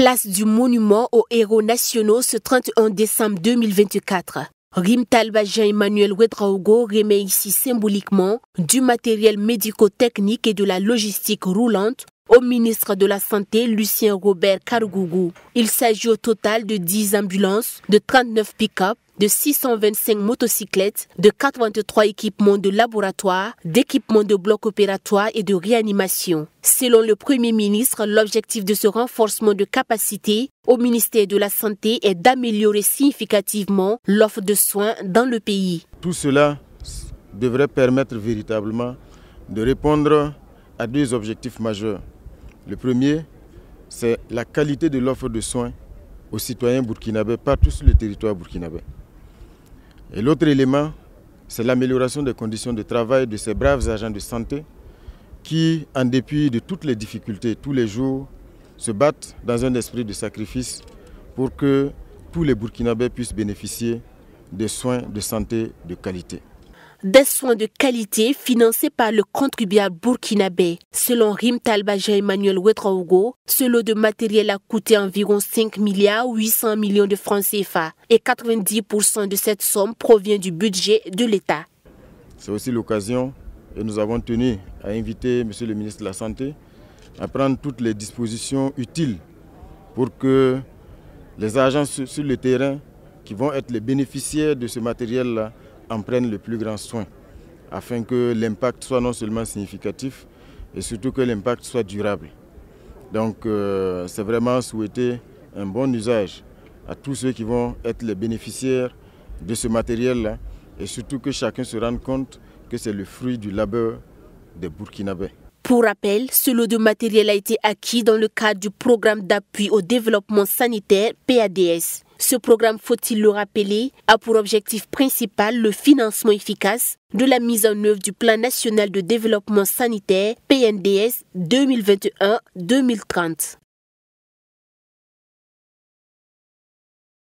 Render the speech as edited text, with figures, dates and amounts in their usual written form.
Place du monument aux héros nationaux ce 31 décembre 2024. Rimtalba Jean-Emmanuel Ouedraogo remet ici symboliquement du matériel médico-technique et de la logistique roulante au ministre de la Santé, Lucien Robert Karougou. Il s'agit au total de 10 ambulances, de 39 pick-up, de 625 motocyclettes, de 83 équipements de laboratoire, d'équipements de blocs opératoires et de réanimation. Selon le Premier ministre, l'objectif de ce renforcement de capacité au ministère de la Santé est d'améliorer significativement l'offre de soins dans le pays. Tout cela devrait permettre véritablement de répondre à deux objectifs majeurs. Le premier, c'est la qualité de l'offre de soins aux citoyens burkinabés partout sur le territoire burkinabé. Et l'autre élément, c'est l'amélioration des conditions de travail de ces braves agents de santé qui, en dépit de toutes les difficultés, tous les jours, se battent dans un esprit de sacrifice pour que tous les Burkinabés puissent bénéficier des soins de santé de qualité. Des soins de qualité financés par le contribuable burkinabé. Selon Rimtalba Jean-Emmanuel Ouedraogo, ce lot de matériel a coûté environ 5 milliards 800 millions de francs CFA et 90% de cette somme provient du budget de l'État. C'est aussi l'occasion et nous avons tenu à inviter M. le ministre de la Santé à prendre toutes les dispositions utiles pour que les agents sur le terrain qui vont être les bénéficiaires de ce matériel-là en prennent le plus grand soin, afin que l'impact soit non seulement significatif, et surtout que l'impact soit durable. Donc c'est vraiment souhaiter un bon usage à tous ceux qui vont être les bénéficiaires de ce matériel-là, et surtout que chacun se rende compte que c'est le fruit du labeur des Burkinabés. Pour rappel, ce lot de matériel a été acquis dans le cadre du programme d'appui au développement sanitaire PADS. Ce programme, faut-il le rappeler, a pour objectif principal le financement efficace de la mise en œuvre du Plan national de développement sanitaire PNDS 2021-2030.